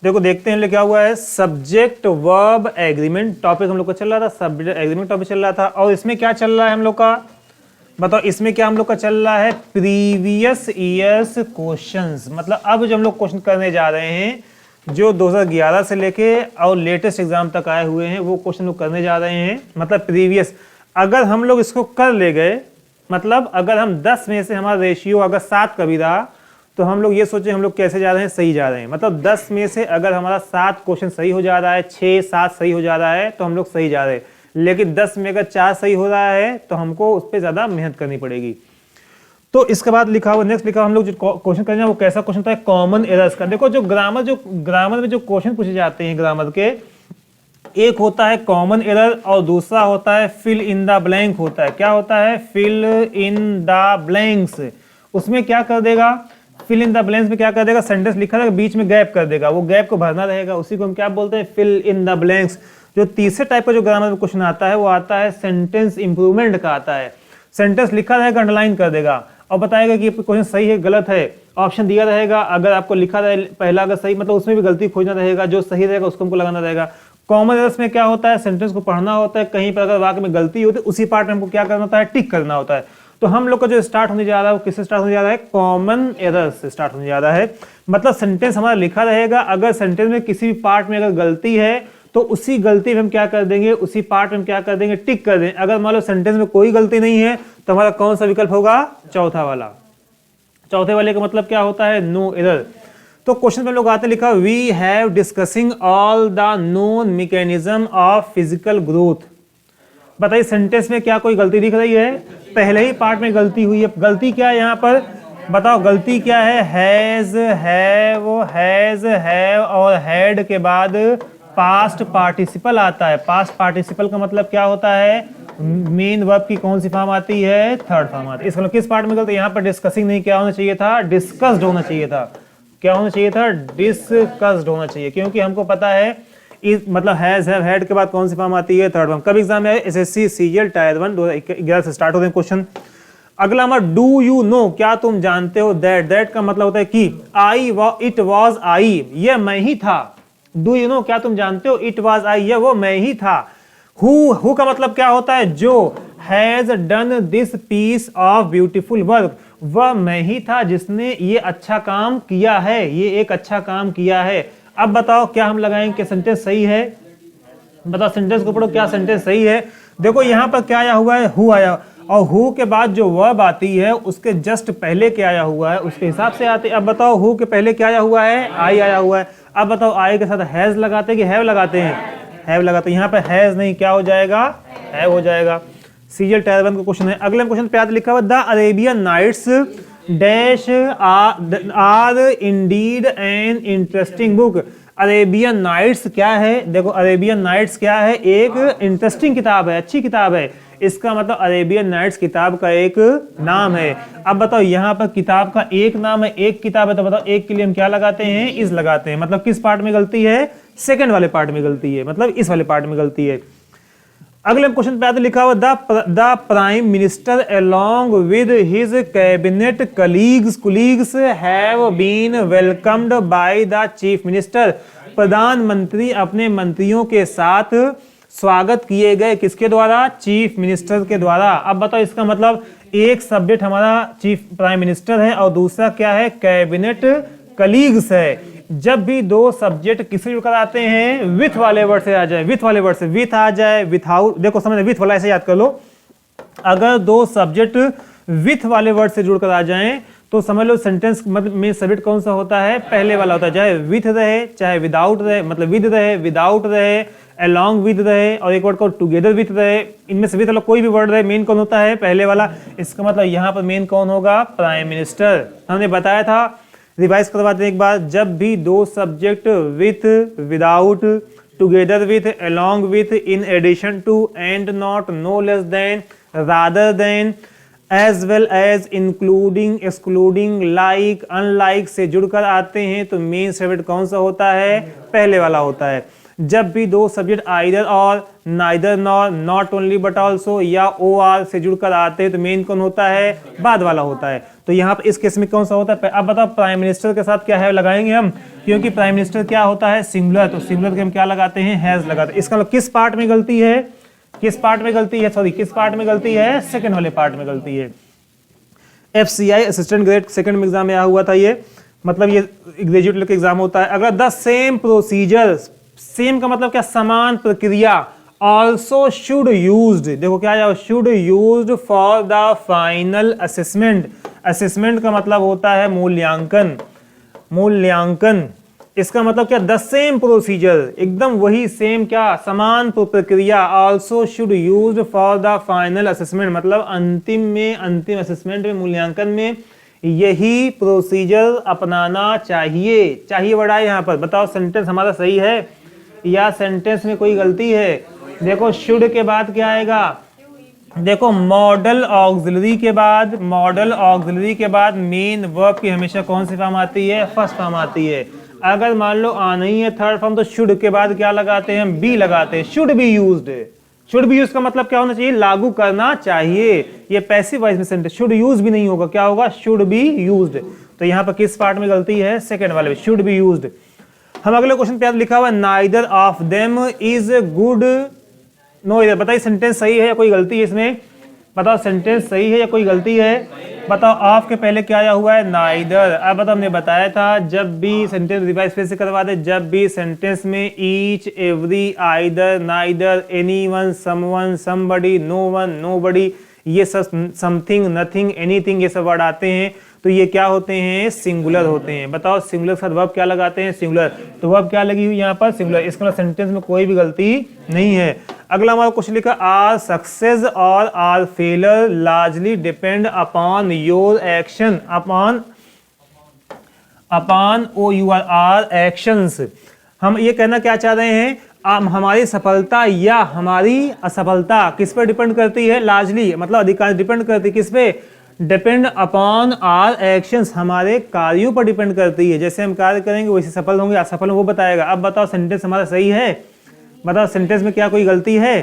देखो देखते हैं क्या हुआ है, सब्जेक्ट वर्ब एग्रीमेंट टॉपिक हम लोग का चल रहा था, सब्जेक्ट एग्रीमेंट टॉपिक चल रहा था। और इसमें क्या चल रहा है हम लोग का, बताओ इसमें क्या हम लोग का चल रहा है, प्रीवियस ईयर्स क्वेश्चंस। मतलब अब जो हम लोग क्वेश्चन करने जा रहे हैं जो 2011 से लेके और लेटेस्ट एग्जाम तक आए हुए हैं वो क्वेश्चन लोग करने जा रहे हैं। मतलब प्रीवियस, अगर हम लोग इसको कर ले गए, मतलब अगर हम 10 में से हमारा रेशियो अगर 7 का भी रहा तो हम लोग ये सोचे हम लोग कैसे जा रहे हैं, सही जा रहे हैं। मतलब 10 में से अगर हमारा 7 क्वेश्चन सही हो जा रहा है, 6-7 सही हो जा रहा है तो हम लोग सही जा रहे हैं। लेकिन 10 में अगर 4 सही हो रहा है तो हमको उस पर ज्यादा मेहनत करनी पड़ेगी। तो इसके बाद लिखा हुआ नेक्स्ट लिखा हम लोग जो क्वेश्चन करेंगे वो कैसा क्वेश्चन होता है, कॉमन एरर्स का। देखो जो ग्रामर में जो क्वेश्चन पूछे जाते हैं ग्रामर के, एक होता है कॉमन एरर और दूसरा होता है फिल इन द ब्लैंक होता है। क्या होता है, फिल इन द ब्लैंक्स। उसमें क्या कर देगा, फिल इन द ब्लैंक्स में क्या कर देगा, सेंटेंस लिखा रहेगा बीच में गैप कर देगा, वो गैप को भरना रहेगा, उसी को हम क्या बोलते हैं, फिल इन द ब्लैंक्स। जो तीसरे टाइप का जो ग्रामर में क्वेश्चन आता है वो आता है सेंटेंस इंप्रूवमेंट का आता है। सेंटेंस लिखा रहेगा अंडरलाइन कर देगा और बताएगा कि क्वेश्चन सही है गलत है, ऑप्शन दिया रहेगा, अगर आपको लिखा रहे पहला अगर सही मतलब उसमें भी गलती खोजना रहेगा, जो सही रहेगा उसको हमको लगाना रहेगा। कॉमन एरर्स में क्या होता है, सेंटेंस को पढ़ना होता है, कहीं पर अगर वाक्य में गलती होती है उसी पार्ट में हमको क्या करना होता है, टिक करना होता है। तो हम लोग का जो स्टार्ट होने जा रहा है वो किससे स्टार्ट होने जा रहा है, कॉमन एरर्स से स्टार्ट होने जा रहा है। मतलब सेंटेंस हमारा लिखा रहेगा, अगर सेंटेंस में किसी भी पार्ट में अगर गलती है तो उसी गलती में हम क्या कर देंगे, उसी पार्ट में हम क्या कर देंगे, टिक कर देंगे। अगर मान लो सेंटेंस में कोई गलती नहीं है तो हमारा कौन सा विकल्प होगा, चौथा वाला। चौथे वाले का मतलब क्या होता है, नो एरर। तो क्वेश्चन में लोग आते लिखा, we have discussing all the known mechanism of physical growth. बताइए सेंटेंस में क्या कोई गलती दिख रही है, पहले ही पार्ट में गलती हुई है। गलती क्या है यहाँ पर, बताओ गलती क्या है, हैज, हैव और हैड के बाद पास्ट पार्टिसिपल आता है। पास्ट पार्टिसिपल का मतलब क्या होता है, मेन वर्ब की कौन सी फॉर्म आती है, थर्ड फॉर्म आती है। इसका किस पार्ट में गलती, यहाँ पर डिस्कसिंग नहीं, क्या होना चाहिए था, डिस्कस्ड होना चाहिए था। क्या होना चाहिए था, डिस्कस्ड होना चाहिए, क्योंकि हमको पता है इस मतलब हैज, हैव, हैड के बाद कौन सी फॉर्म आती है, थर्ड फॉर्म। कब एग्जाम में एसएससी सीजीएल टायर 1 2011 से स्टार्ट होते हैं क्वेश्चन। अगला हमारा डू यू नो, क्या तुम जानते हो, दैट, दैट का मतलब होता है कि इट वाज आई, यह मैं ही था। डू यू नो, क्या तुम जानते हो, इट वाज आई, यह वो मैं ही था। हु का मतलब क्या होता है, जो has done this piece of beautiful work, वह मैं ही था जिसने ये अच्छा काम किया है, ये एक अच्छा काम किया है। अब बताओ क्या हम लगाएंगे कि सेंटेंस सही है, बताओ सेंटेंस को पढ़ो क्या सेंटेंस सही है। देखो यहाँ पर क्या आया हुआ है, हु आया, और हु के बाद जो वर्ब आती है उसके जस्ट पहले क्या आया हुआ है उसके हिसाब से आते। अब बताओ हु के पहले क्या आया हुआ है, आई आया हुआ है। अब बताओ आई के साथ हैज लगाते कि हैव लगाते हैं, हैव लगाते हैं। यहाँ पे हैज नहीं, क्या हो जाएगा, हैव हो जाएगा। सीजीएल टायर 1 का क्वेश्चन है। अगले क्वेश्चन पे याद लिखा हुआ, the Arabian Nights dash are indeed an interesting book. Arabian Nights क्या है, देखो अरेबियन नाइट्स क्या है, एक इंटरेस्टिंग किताब है, अच्छी किताब है। इसका मतलब अरेबियन नाइट्स किताब का एक नाम है। अब बताओ यहाँ पर किताब का एक नाम है, एक किताब है, तो बताओ एक के लिए हम क्या लगाते हैं, इस लगाते हैं। मतलब किस पार्ट में गलती है, सेकंड वाले पार्ट में गलती है, मतलब इस वाले पार्ट में गलती है। अगले क्वेश्चन पे लिखा हुआ, the prime minister along with his cabinet colleagues have been welcomed by the chief minister. प्रधानमंत्री अपने मंत्रियों के साथ स्वागत किए गए, किसके द्वारा, चीफ मिनिस्टर के द्वारा। अब बताओ इसका मतलब, एक सब्जेक्ट हमारा चीफ प्राइम मिनिस्टर है और दूसरा क्या है, कैबिनेट कलीग्स है। जब भी दो सब्जेक्ट किसी जुड़कर आते हैं विथ वाले वर्ड से आ जाए, विथ वाले वर्ड से, विथ आ जाए, विथआउट, देखो समझ, विथ वाला ऐसे याद कर लो। अगर दो सब्जेक्ट विथ वाले वर्ड से जुड़कर आ जाएं तो समझ लो सेंटेंस में सब्जेक्ट कौन सा होता है, पहले वाला होता है। चाहे विथ रहे, चाहे विदाउट रहे, मतलब विद रहे, विदाउट रहे, अलोंग विद रहे, और एक वर्ड को टुगेदर विथ रहे, इनमें से विथ वाला कोई भी वर्ड रहे, मेन कौन होता है, पहले वाला। इसका मतलब यहाँ पर मेन कौन होगा, प्राइम मिनिस्टर। हमने बताया था, रिवाइज करवाते हैं एक बार, जब भी दो subject with, without, together with, along with, in addition to, and not, no less than, rather than, as well as, including, excluding, like, unlike से जुड़कर आते हैं तो मेन सब्जेक्ट कौन सा होता है, पहले वाला होता है। जब भी दो सब्जेक्ट आइदर और, neither nor, not only but also या ओ आर से जुड़कर आते हैं तो मेन कौन होता है, बाद वाला होता है। तो यहाँ पर इस केस में कौन सा होता है? अब बताओ प्राइम मिनिस्टर के साथ क्या है लगाएंगे हम, क्योंकि प्राइम मिनिस्टर क्या होता है? सिंगुलर, तो सिंगुलर के हम क्या लगाते हैं? हैज लगाते हैं। इसका मतलब किस पार्ट में गलती है? किस पार्ट में गलती है? सॉरी, किस पार्ट में गलती है? सेकंड वाले पार्ट में गलती है। FCI असिस्टेंट ग्रेड सेकंड में एग्जाम में आया हुआ था ये, मतलब ये ग्रेजुएट लेवल का एग्जाम होता है। अगर द सेम प्रोसीजर, सेम का मतलब क्या? समान प्रक्रिया, ऑल्सो शुड यूज्ड, देखो क्या है? Should used for the final assessment. Assessment का मतलब होता है मूल्यांकन, मूल्यांकन। इसका मतलब क्या? द सेम प्रोसीजर, एकदम वही सेम क्या? समान प्रक्रिया, also should used for the final assessment, मतलब अंतिम में, अंतिम असेसमेंट में, मूल्यांकन में यही प्रोसीजर अपनाना चाहिए। चाहिए वर्ड आए यहाँ पर। बताओ सेंटेंस हमारा सही है या सेंटेंस में कोई गलती है? देखो शुड के बाद क्या आएगा? देखो मॉडल ऑक्सिलरी के बाद, मॉडल ऑक्सिलरी के बाद मेन वर्ब की हमेशा कौन सी फॉर्म आती है? फर्स्ट फॉर्म आती है। अगर मान लो आना ही है थर्ड फॉर्म, तो शुड के बाद क्या लगाते हैं? बी लगाते हैं। Should be used, should be use का मतलब क्या होना चाहिए? लागू करना चाहिए। ये पैसिव वॉइस में सेंटेंस, शुड यूज भी नहीं होगा, क्या होगा? Should be used. तो यहाँ पर किस पार्ट में गलती है? सेकंड वाले में, शुड बी यूज्ड। हम अगले क्वेश्चन पे लिखा हुआ neither of them is good, no इधर। बताइए सेंटेंस सही है या कोई गलती है इसमें? बताओ सेंटेंस सही है या कोई गलती है? बताओ ऑफ के पहले क्या आया हुआ है? नाइदर। अब बताओ, हमने बताया था जब भी सेंटेंस रिवाइज फिर से करवा दे, जब भी सेंटेंस में each, every, either, neither, anyone, someone, somebody, no one, nobody, ये सब समथिंग, नथिंग, एनीथिंग, ये सब वर्ड आते हैं तो ये क्या होते हैं? सिंगुलर होते हैं। बताओ सिंगुलर के साथ वर्ब क्या लगाते हैं? सिंगुलर। तो वर्ब क्या लगी हुई यहाँ पर? सिंगुलर। इसका मतलब सेंटेंस में कोई भी गलती नहीं है। अगला हमारा क्वेश्चन लिखा, आर सक्सेस और our failure largely depend upon your action, upon OUR actions. हम ये कहना क्या चाह रहे हैं? हमारी सफलता या हमारी असफलता किस पर डिपेंड करती है? लार्जली मतलब अधिकांश डिपेंड करती है किस पे? डिपेंड अपॉन आर एक्शंस, हमारे कार्यों पर डिपेंड करती है। जैसे हम कार्य करेंगे वैसे सफल होंगे असफल वो बताएगा। अब बताओ सेंटेंस हमारा सही है? बताओ सेंटेंस में क्या कोई गलती है?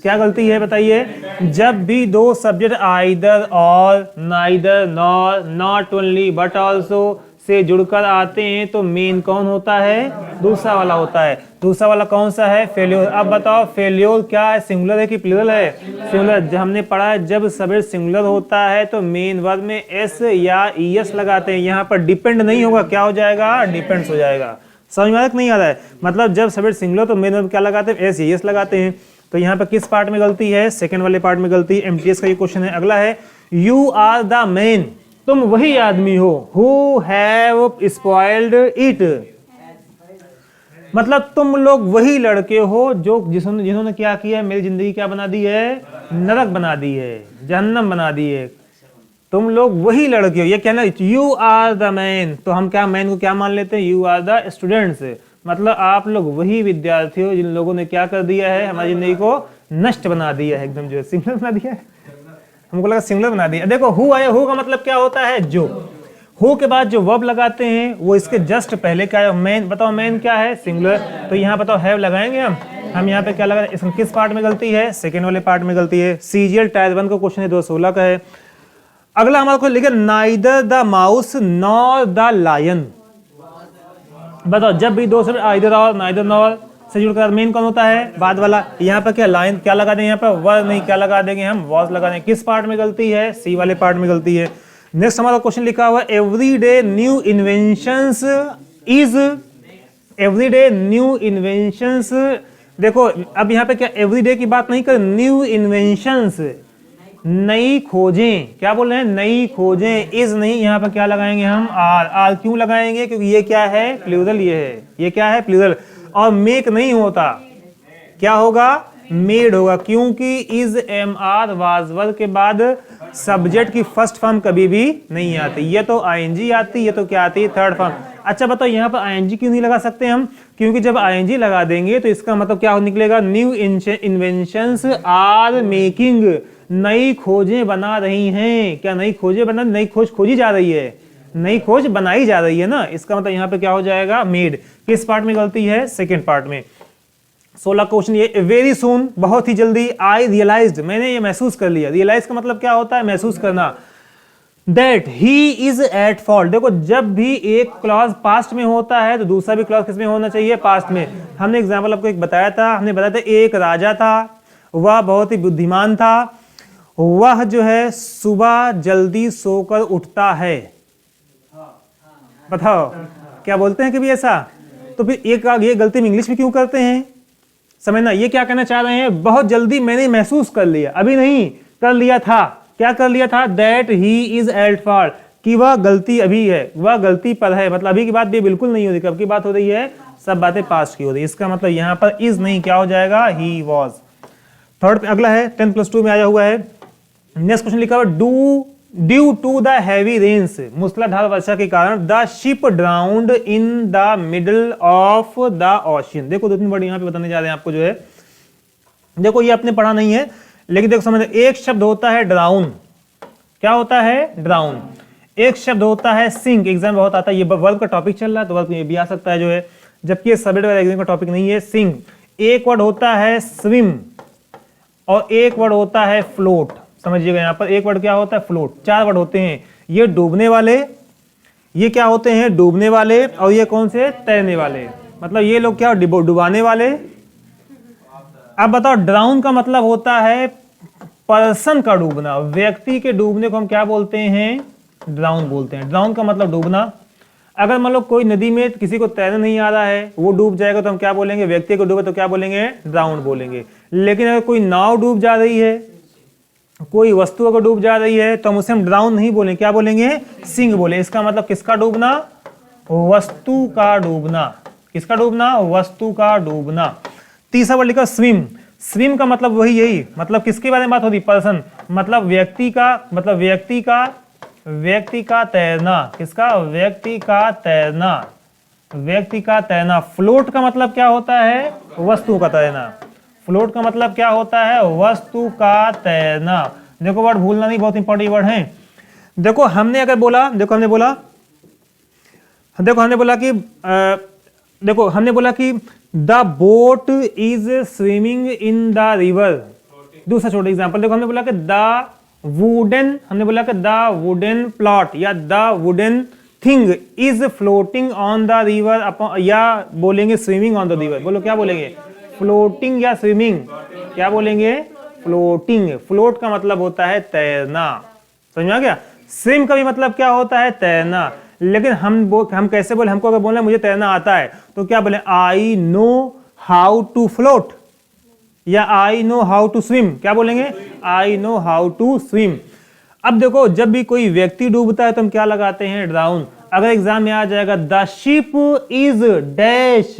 क्या गलती है बताइए? जब भी दो सब्जेक्ट आइदर और, neither, nor, not only but also say जुड़कर आते हैं तो मेन कौन होता है? दूसरा वाला होता है। दूसरा वाला कौन सा है? फेल्योर। अब बताओ फेल्योर क्या है? सिंगुलर है कि प्लूरल है? सिंगुलर। जब हमने पढ़ा है जब सब्जेक्ट सिंगुलर होता है तो मेन वर्ब में एस या ईएस लगाते हैं। यहाँ पर डिपेंड नहीं होगा, क्या हो जाएगा? डिपेंड्स हो जाएगा। समझ में नहीं आ रहा है? मतलब जब सब्जेक्ट सिंगुलर तो मेन वर्ब क्या लगाते हैं? एस, ईएस लगाते हैं। तो यहाँ पर किस पार्ट में गलती है? सेकंड वाले पार्ट में गलती। एमटीएस का ये क्वेश्चन है। अगला है, यू आर द मैन, तुम वही आदमी हो, हु हैव स्पॉइल्ड इट, मतलब तुम लोग वही लड़के हो जो जिन्होंने क्या किया है? मेरी जिंदगी क्या बना दी है? नरक बना दी है, जहन्नम बना दी है। तुम लोग वही लड़के हो, ये कहना यू आर द मैन। तो हम क्या मैन को क्या मान लेते हैं? यू आर द स्टूडेंट्स, मतलब आप लोग वही विद्यार्थी हो जिन लोगों ने क्या कर दिया है? हमारी जिंदगी को नष्ट बना दिया है, एकदम जो है सिंगुलर बना दिया है। हमको लगा सिंगुलर बना दिया। देखो हु आया, हु का मतलब क्या होता है? जो। हु के बाद जो वर्ब लगाते हैं वो इसके जस्ट पहले क्या है? मैन। बताओ मैन क्या है? सिंगुलर। तो यहाँ बताओ हैव लगाएंगे हम यहाँ पे क्या लगा? इसमें किस पार्ट में गलती है? सेकेंड वाले पार्ट में गलती है। सीजीएल टायर 1 का क्वेश्चन है, 2016 का है। अगला हमारे को लिखे, neither the mouse nor the lion. बताओ जब भी दो शब्द आइदर और, नाइदर नॉर से जुड़कर मेन कौन होता है? बाद वाला। यहाँ पर क्या लाइन क्या लगा देंगे? यहाँ पर वर नहीं, क्या लगा देंगे हम? वॉज लगा देंगे। किस पार्ट में गलती है? सी वाले पार्ट में गलती है। नेक्स्ट हमारा क्वेश्चन लिखा हुआ, everyday new inventions is, everyday new inventions. देखो अब यहाँ पे क्या एवरीडे की बात नहीं कर, न्यू इन्वेंशंस, नई खोजें। क्या बोल रहे हैं? नई खोजें। इज नहीं, यहाँ पर क्या लगाएंगे हम? आर। आर क्यों लगाएंगे? क्योंकि ये क्या है? प्लूरल। ये है, ये क्या है? प्लूरल। और मेक नहीं होता, क्या होगा? मेड होगा, क्योंकि इज, एम, आर, वाज, वर के बाद सब्जेक्ट की फर्स्ट फॉर्म कभी भी नहीं आती। ये तो आईएनजी आती, ये तो क्या आती है? Third form. अच्छा बताओ यहाँ पर आईएनजी क्यों नहीं लगा सकते हम? क्योंकि जब आईएनजी लगा देंगे तो इसका मतलब क्या निकलेगा? न्यू इन्वेंशंस आर मेकिंग, नई खोजें बना रही हैं। क्या नई खोजें बना? नई खोज खोजी जा रही है, नई खोज बनाई जा रही है ना। इसका मतलब यहाँ पे क्या हो जाएगा? मेड। किस पार्ट में गलती है? सेकंड पार्ट में। 16 क्वेश्चन ये, वेरी सून, बहुत ही जल्दी। आई रियलाइज्ड, मैंने ये महसूस कर लिया। रियलाइज का मतलब क्या होता है? महसूस करना। That he is at fault. देखो जब भी एक क्लॉज पास्ट में होता है तो दूसरा भी क्लॉज किसमें होना चाहिए, पास्ट में। हमने एग्जांपल आपको एक बताया था, हमने बताया था एक राजा था, वह बहुत ही बुद्धिमान था, वह जो है सुबह जल्दी सोकर उठता है। बताओ क्या बोलते हैं कभी ऐसा? तो फिर एक ये गलती में इंग्लिश में क्यों करते हैं, समझना। ये क्या कहना चाह रहे हैं, बहुत जल्दी मैंने महसूस कर लिया, अभी नहीं कर लिया था। क्या कर लिया था, that he is at fault, कि वह गलती अभी है, वह गलती पर है। मतलब अभी की बात भी बिल्कुल नहीं हो रही, कब की बात हो रही है, सब बातें पास्ट की हो रही है। इसका मतलब यहां पर इज नहीं, क्या हो जाएगा, ही वॉज। थर्ड अगला है 10+2 में आया हुआ है। नेक्स्ट क्वेश्चन लिखा हुआ due to the heavy rains, मूसलाधार वर्षा के कारण the ship drowned in the middle of the ocean. देखो 2-3 वर्ड यहाँ पे बताने जा रहे हैं आपको जो है, देखो ये आपने पढ़ा नहीं है लेकिन देखो समझ, एक शब्द होता है ड्राउन, क्या होता है, ड्राउन। एक शब्द होता है सिंक, एग्जाम बहुत आता है, ये वर्ब का टॉपिक चल रहा है तो वर्ब ये भी आ सकता है जो है, जबकि ये सब्जेक्ट वाला एग्जाम का टॉपिक नहीं है, सिंक। एक वर्ड होता है स्विम और एक वर्ड होता है फ्लोट। समझिएगा यहाँ पर एक वर्ड क्या होता है, फ्लोट। 4 वर्ड होते हैं, ये डूबने वाले, ये क्या होते हैं, डूबने वाले, और ये कौन से, तैरने वाले। मतलब ये लोग क्या, डुबाने वाले। अब बताओ ड्राउन का मतलब होता है पर्सन का डूबना, व्यक्ति के डूबने को हम क्या बोलते हैं, ड्राउन बोलते हैं। ड्राउन का मतलब डूबना। अगर मान लो कोई नदी में किसी को तैरना नहीं आ रहा है, वो डूब जाएगा तो हम क्या बोलेंगे, व्यक्ति को डूबे तो क्या बोलेंगे, ड्राउन बोलेंगे। लेकिन अगर कोई नाव डूब जा रही है, कोई वस्तु अगर डूब जा रही है तो हम उसे ड्राउन नहीं बोलेंगे, क्या बोलेंगे, सिंक बोले। इसका मतलब किसका डूबना, वस्तु का डूबना। किसका डूबना, वस्तु का डूबना। तीसरा वर्ड लिखा स्विम। स्विम का मतलब वही, यही मतलब किसके बारे में बात होती, पर्सन, मतलब व्यक्ति का, मतलब व्यक्ति का तैरना। किसका, व्यक्ति का तैरना, व्यक्ति का तैरना। फ्लोट का मतलब क्या होता है, वस्तु का तैरना। फ्लोट का मतलब क्या होता है, वस्तु का तैरना। देखो वर्ड भूलना नहीं, बहुत इंपॉर्टेंट वर्ड है। देखो हमने अगर बोला, देखो हमने बोला कि the boat is swimming in the river. दूसरा छोटा एग्जांपल देखो, हमने बोला कि द वुडन प्लॉट या the wooden thing is floating on the river, या बोलेंगे स्विमिंग ऑन द रिवर। बोलो क्या बोलेंगे, फ्लोटिंग या स्विमिंग, क्या बोलेंगे, फ्लोटिंग। फ्लोट का मतलब होता है तैरना, समझ में आ गया। स्विम का भी मतलब क्या होता है, तैरना। लेकिन हम कैसे बोले, हमको अगर बोलना मुझे तैरना आता है तो क्या बोले, I know how to float या I know how to swim. क्या बोलेंगे, I know how to swim. अब देखो जब भी कोई व्यक्ति डूबता है तो हम क्या लगाते हैं, ड्राउन। अगर एग्जाम में आ जाएगा the ship is dash,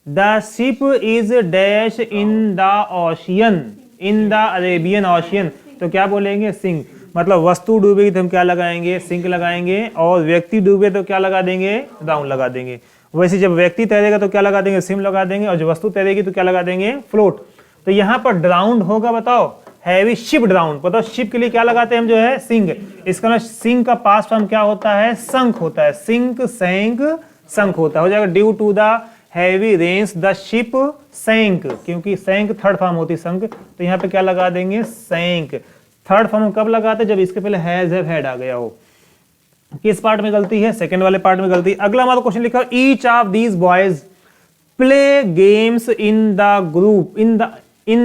the ship is dash in the ocean, in the Arabian ocean, तो क्या बोलेंगे, सिंक। मतलब वस्तु डूबेगी तो हम क्या लगाएंगे, सिंक लगाएंगे, और व्यक्ति डूबे तो क्या लगा देंगे, ड्राउन लगा देंगे। वैसे जब व्यक्ति तैरेगा तो क्या लगा देंगे, सिम लगा देंगे, और जब वस्तु तैरेगी तो क्या लगा देंगे, फ्लोट। तो यहाँ पर ड्राउंड होगा, बताओ हैवी शिप ड्राउंड। बताओ शिप के लिए क्या लगाते हैं हम, जो है सिंक। इसका मतलब सिंक का पास्ट फॉर्म क्या होता है, संक होता है। सिंक, सैंक, संक होता है। हो जाएगा due to the heavy rains the ship sank, क्योंकि सैंक थर्ड फॉर्म होती है संक, तो यहाँ पे क्या लगा देंगे, सैंक। थर्ड फॉर्म कब लगाते, जब इसके पहले हैज हैव हैड आ गया हो। किस पार्ट में गलती है, सेकंड वाले पार्ट में गलती। अगला हमारा क्वेश्चन लिखा, each of these boys play games in the group in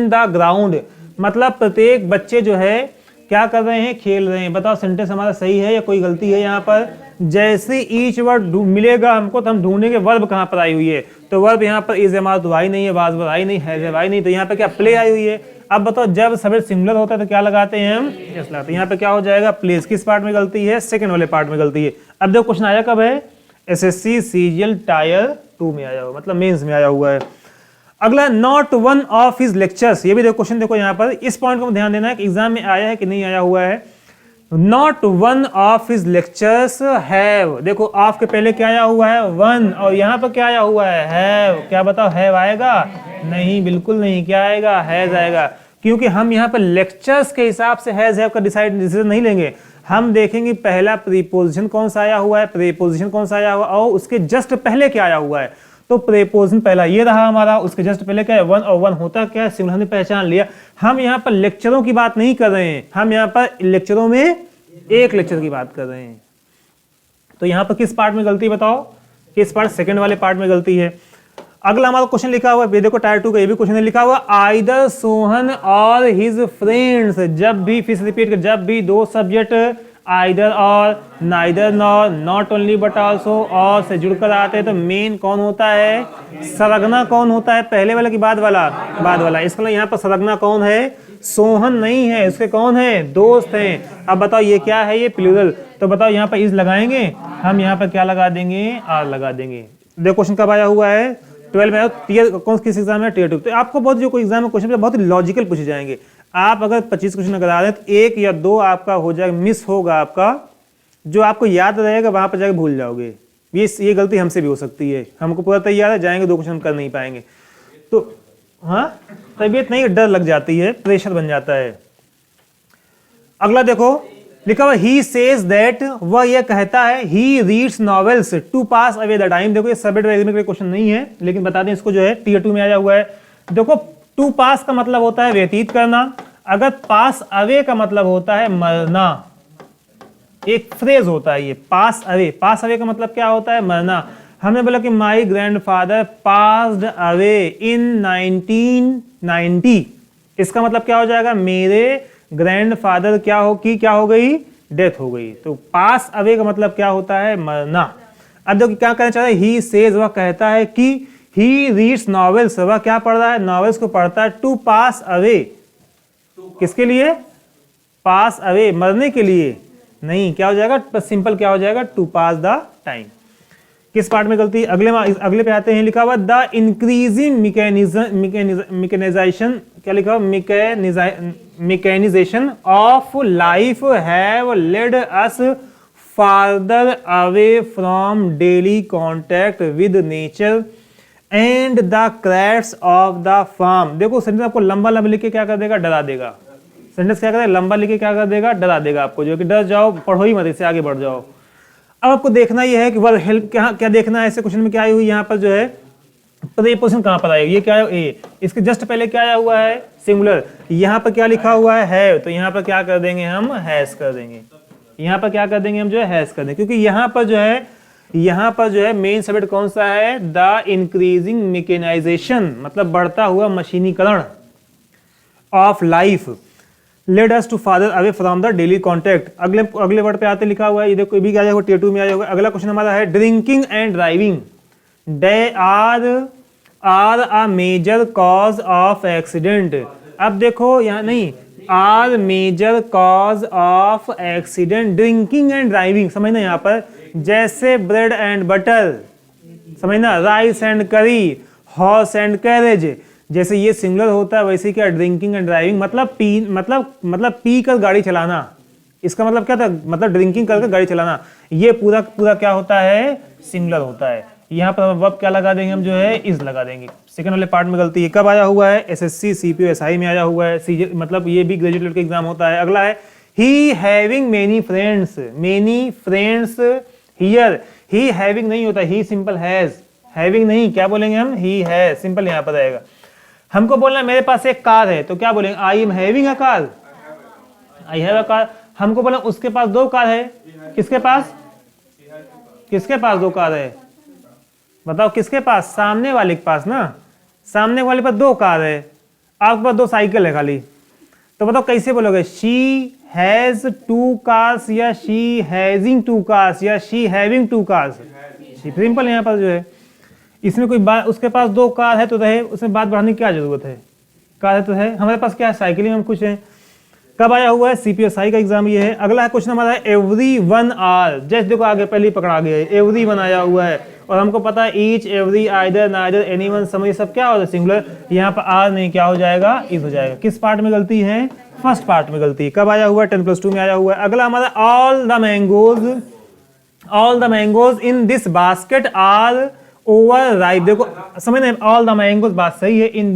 the ground. मतलब प्रत्येक बच्चे जो है क्या कर रहे हैं, खेल रहे हैं। बताओ सेंटेंस हमारा सही है या कोई गलती है यहाँ पर। जैसे ईच वर्ड मिलेगा हमको तो हम ढूंढेंगे वर्ब कहाँ पर आई हुई है। तो वर्ब यहाँ पर इज हमारा तो आई नहीं है, वाज आई नहीं, हैज आई नहीं, तो यहाँ पे क्या प्ले आई हुई है। अब बताओ जब सब्जेक्ट सिमिलर होता है तो क्या लगाते हैं हम, यस लगाते हैं। यहाँ पे क्या हो जाएगा, प्लेस। किस पार्ट में गलती है, सेकंड वाले पार्ट में गलती है। अब देखो क्वेश्चन आया कब है, एसएससी सीजीएल टायर 2 में आया हुआ, मतलब मेंस में आया हुआ है। अगला, not one of his lectures. ये भी देखो क्वेश्चन, देखो यहाँ पर इस पॉइंट को ध्यान देना है कि एग्जाम में आया है कि नहीं आया हुआ है। Not one of his lectures have. देखो ऑफ के पहले क्या आया हुआ है, वन, और यहाँ पर क्या आया हुआ है, हैव। क्या बताओ, हैव आएगा, नहीं, बिल्कुल नहीं। क्या आएगा, हैज आएगा, क्योंकि हम यहाँ पर लेक्चर्स के हिसाब से हैज हैव का डिसीजन नहीं लेंगे। हम देखेंगे पहला प्रीपोजिशन कौन सा आया हुआ है, प्रीपोजिशन कौन सा आया हुआ, और उसके जस्ट पहले क्या आया हुआ है। तो प्रीपोजिशन पहला ये रहा हमारा, उसके जस्ट पहले क्या है, वन, और वन होता क्या है, सिंगुलर। हमने पहचान लिया। हम यहाँ पर लेक्चरों की बात नहीं कर रहे हैं, हम यहाँ पर लेक्चरों में एक लेक्चर की बात कर रहे हैं। तो यहां पर किस पार्ट में गलती बताओ, किस पार्ट, सेकंड वाले पार्ट में गलती है। अगला हमारा क्वेश्चन लिखा हुआ है, देखो टायर 2 का ये भी क्वेश्चन है, लिखा हुआ आइदर सोहन और हिज फ्रेंड्स, जब भी फिर रिपीट कर, जब भी दो सब्जेक्ट आइदर और, neither nor, not only but also और से जुड़कर आते हैं तो मेन कौन होता है, सरगना कौन होता है, पहले वाला कि बाद वाला, बाद वाला। इसका यहाँ पर सरगना कौन है, सोहन नहीं है, उसके कौन है, दोस्त हैं। अब बताओ ये क्या है, ये प्लूरल, तो बताओ यहाँ पर इज लगाएंगे, हम यहाँ पर क्या लगा देंगे, आर लगा देंगे। देखो क्वेश्चन कब आया हुआ है, 12 में आया, कौन किस एग्जाम में, टियर 2। तो आपको बहुत जो कोई एग्जाम में क्वेश्चन बहुत ही लॉजिकल पूछे जाएंगे। आप अगर 25 क्वेश्चन अगर आ रहे हैं तो 1 या 2 आपका हो जाएगा, मिस होगा आपका, जो आपको याद रहेगा वहां पर जाकर भूल जाओगे। ये गलती हमसे भी हो सकती है, हमको पूरा तैयार है, जाएंगे 2 क्वेश्चन कर नहीं पाएंगे, तो हाँ तबीयत नहीं, डर लग जाती है, प्रेशर बन जाता है। अगला देखो लिखा हुआ ही सेज दैट, वह यह कहता है, he reads novels to pass away the time. देखो ये सब्जेक्ट एग्जाम के क्वेश्चन नहीं है, लेकिन बता दें इसको जो है टियर 2 में आया हुआ है। देखो टू पास का मतलब होता है व्यतीत करना, अगर पास अवे का मतलब होता है मरना। एक फ्रेज होता है ये पास अवे, पास अवे का मतलब क्या होता है, मरना। हमने बोला कि माई ग्रैंडफादर पास्ड अवे इन 1990, इसका मतलब क्या हो जाएगा, मेरे ग्रैंडफादर क्या हो गई, डेथ हो गई। तो पास अवे का मतलब क्या होता है, मरना। अब देखो क्या कहना चाहता है, ही सेज, वह कहता है कि ही रीड्स नॉवेल्स, वह क्या पढ़ रहा है, नॉवेल्स को पढ़ता है, टू पास अवे, किसके लिए, पास अवे, मरने के लिए नहीं, क्या हो जाएगा, सिंपल क्या हो जाएगा, टू पास द टाइम। किस पार्ट में गलती, अगले पे आते हैं, लिखा हुआ द इंक्रीजिंग मैकेनाइजेशन, क्या लिखा हुआ, mechanisation of life have led us farther away from daily contact with nature and the crafts of the farm. देखो सेंटेंस आपको लंबा लंबा लिख के क्या कर देगा, डरा देगा। सेंटेंस क्या करेगा, लंबा लिख के क्या कर देगा, डरा देगा आपको, जो कि डर जाओ, पढ़ो ही मत, इससे आगे बढ़ जाओ। अब आपको देखना यह है कि वर्ब हेल्प क्या देखना है, ऐसे क्वेश्चन में क्या आई हुई, यहाँ पर जो है प्रीपोजिशन कहाँ पर आएगी, ये क्या है, ए, इसके जस्ट पहले क्या आया हुआ है, सिंगुलर। यहाँ पर क्या लिखा हुआ है, तो यहाँ पर क्या कर देंगे हम, हैज कर देंगे। यहाँ पर क्या कर देंगे हम, जो है हैज कर देंगे, क्योंकि यहाँ पर जो है मेन सब्जेक्ट कौन सा है, द इंक्रीजिंग मैकेनाइजेशन, मतलब बढ़ता हुआ मशीनीकरण of life led us to farther away from the daily contact. अगले वर्ड पे आते लिखा हुआ है, ये देखो, ये भी क्या टियर 2 में आया होगा। अगला क्वेश्चन हमारा है drinking and driving, they are a major cause of accident. अब देखो यहाँ नहीं, are major cause of accident, drinking and driving, समझना यहाँ पर, जैसे ब्रेड एंड बटर, समझना, rice and curry, horse and carriage, जैसे ये सिंगुलर होता है वैसे क्या ड्रिंकिंग एंड ड्राइविंग, मतलब पी कर गाड़ी चलाना। इसका मतलब क्या था, मतलब ड्रिंकिंग करके गाड़ी चलाना। ये पूरा क्या होता है, सिंगुलर होता है। यहाँ पर वर्ब क्या लगा देंगे हम, जो है इज लगा देंगे। सेकंड वाले पार्ट में गलती है, कब आया हुआ है, एसएससी सीपीओ एसआई में आया हुआ है, मतलब ये भी ग्रेजुएट लेवल का एग्जाम होता है। अगला है ही having many friends here, he having नहीं होता, ही सिंपल हैज, हैविंग नहीं, क्या बोलेंगे हम, ही हैज, सिंपल यहाँ पर आएगा। हमको बोलना है मेरे पास एक कार है, तो क्या बोलेंगे, I am having a car, I have a car. हमको बोला उसके पास 2 कार है, किसके पास 2 कार है, बताओ किसके पास, सामने वाले के पास ना, सामने वाले पर 2 कार है, आपके पास 2 साइकिल है खाली, तो बताओ कैसे बोलोगे, शी हैज 2 कार्स या शी हैजिंग 2 कार्स या शी हैविंग 2 कार्स, सिंपल। यहाँ पर जो है इसमें कोई बात, उसके पास 2 कार है तो रहे, उसमें बात बढ़ाने की क्या जरूरत है, कार है तो है, हमारे पास क्या है, साइकिल में हम खुश हैं। कब आया हुआ है, सीपीएसआई का एग्जाम ये है। अगला क्वेश्चन हमारा है एवरी वन आर, जैसे देखो आगे पहले ही पकड़ा गया है, एवरी वन आया हुआ है, और हमको पता है each, every, either, neither, anyone, some, ये सब क्या होता है, सिंगुलर। यहाँ पर आर नहीं, क्या हो जाएगा, इज हो जाएगा। किस पार्ट में गलती है, फर्स्ट पार्ट में गलती। कब आया हुआ है, 10+2 में आया हुआ है। अगला हमारा all the mangoes in this basket are over ripe. देखो समझ ऑल द मैंगोज बात सही है, इन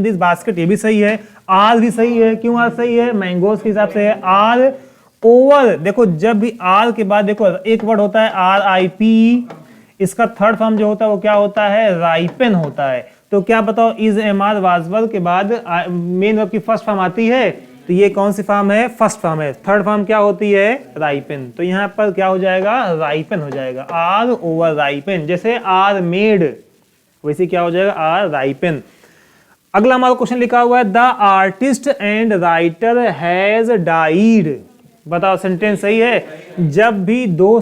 दिस बास्केट ये भी सही है, आर भी सही है। क्यों आर सही है, मैंगोज के हिसाब से है। आर ओवर, देखो जब भी आर के बाद देखो एक वर्ड होता है RIP, इसका थर्ड फॉर्म जो होता है वो क्या होता है, राइपन होता है। तो क्या बताओ, is, am, are, was verb के बाद मेन वर्ब की फर्स्ट फॉर्म आती है, तो ये कौन सी फॉर्म है? फर्स्ट फॉर्म है। थर्ड फॉर्म क्या होती है? राइपन। तो यहाँ पर क्या हो जाएगा? राइपन हो जाएगा, आर ओवर राइपन। जैसे आर मेड, वैसे क्या हो जाएगा? Are ripen. अगला हमारा क्वेश्चन लिखा हुआ है the artist and writer has died. बताओ सेंटेंस सही है? जब भी दो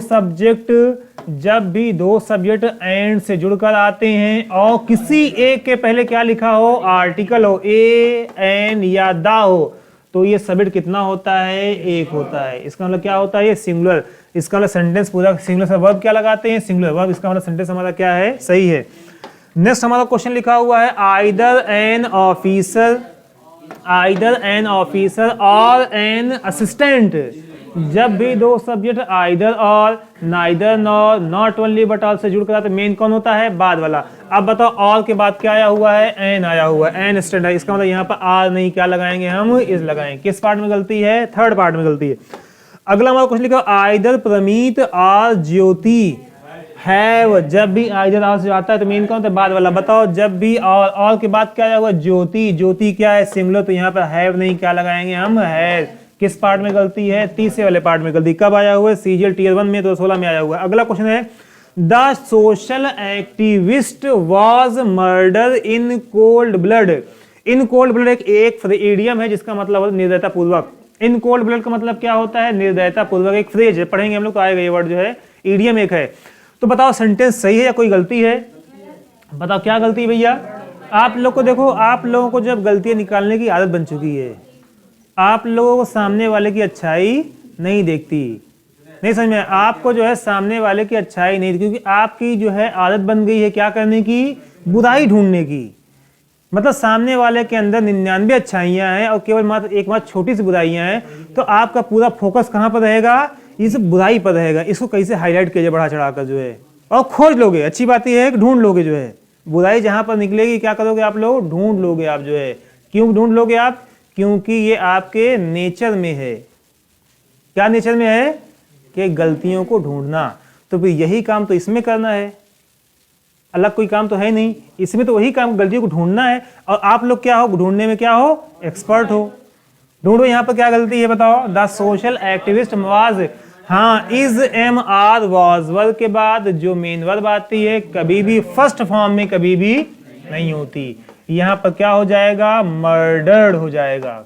सब्जेक्ट एंड से जुड़कर आते हैं और किसी एक के पहले क्या लिखा हो? आर्टिकल हो, ए, एन या दा हो, तो ये सब्जेक्ट कितना होता है? एक होता है। इसका मतलब क्या होता है? ये सिंगुलर। इसका मतलब सेंटेंस पूरा सिंगुलर से वर्ब क्या लगाते हैं? Singular verb. इसका मतलब सेंटेंस हमारा क्या है? सही है। नेक्स्ट हमारा क्वेश्चन लिखा हुआ है आइदर एन ऑफिसर और एन असिस्टेंट। जब भी दो सब्जेक्ट आइदर और, neither nor, not only but all से जुड़कर आते, मेन कौन होता है? बाद वाला। अब बताओ ऑल के बाद क्या आया हुआ है? एन आया हुआ है, एन स्टैंड है। इसका मतलब यहाँ पर आर नहीं, क्या लगाएंगे हम? इज लगाएंगे। किस पार्ट में गलती है? थर्ड पार्ट में गलती है। अगला हमारा क्वेश्चन लिखा आइदर प्रमीत और ज्योति हैव। जब भी आइदर और से आता है तो मेन कौन होता है? बाद वाला। बताओ जब भी और के बाद क्या आया हुआ? ज्योति। ज्योति क्या है? सिंगुलर, तो यहाँ पर हैव नहीं, क्या लगाएंगे हम? हैव। किस पार्ट में गलती है? तीसरे वाले पार्ट में गलती। कब आया हुआ है? सीजीएल टीयर 1 में 2016 में आया हुआ है। अगला क्वेश्चन है the social activist was murder in cold blood. In cold blood एक इडियम है जिसका मतलब है निर्दयता पूर्वक। इन कोल्ड ब्लड का मतलब क्या होता है? निर्दयता पूर्वक। एक फ्रेज है, पढ़ेंगे हम लोग तो आएगा ये वर्ड जो है, इडियम एक है। तो बताओ सेंटेंस सही है या कोई गलती है? बताओ क्या गलती है भैया? आप लोग को देखो, आप लोगों को जब गलतियां निकालने की आदत बन चुकी है, आप लोगों को सामने वाले की अच्छाई नहीं देखती, नहीं समझ में? आपको जो है सामने वाले की अच्छाई नहीं, क्योंकि आपकी जो है आदत बन गई है क्या करने की? बुराई ढूंढने की। मतलब सामने वाले के अंदर 99 अच्छाइयां हैं और केवल मात्र एक मात्र छोटी सी बुराइयां हैं, तो आपका पूरा फोकस कहां पर रहेगा? इस बुराई पर रहेगा। इसको कैसे हाईलाइट किया जाए बढ़ा चढ़ाकर जो है, और खोज लोगे। अच्छी बात यह है कि ढूंढ लोगे जो है, बुराई जहां पर निकलेगी क्या करोगे आप लोग? ढूंढ लोगे आप जो है। क्यों ढूंढ लोगे आप? क्योंकि ये आपके नेचर में है। क्या नेचर में है? कि गलतियों को ढूंढना। तो फिर यही काम तो इसमें करना है, अलग कोई काम तो है नहीं। इसमें तो वही काम, गलतियों को ढूंढना है। और आप लोग क्या हो? ढूंढने में क्या हो? एक्सपर्ट हो। ढूंढो यहाँ पर क्या गलती है बताओ? द सोशल एक्टिविस्ट वाज, हाँ, is am are was verb के बाद जो मेन वर्ब आती है कभी भी फर्स्ट फॉर्म में कभी भी नहीं होती। यहाँ पर क्या हो जाएगा? मर्डर्ड हो जाएगा।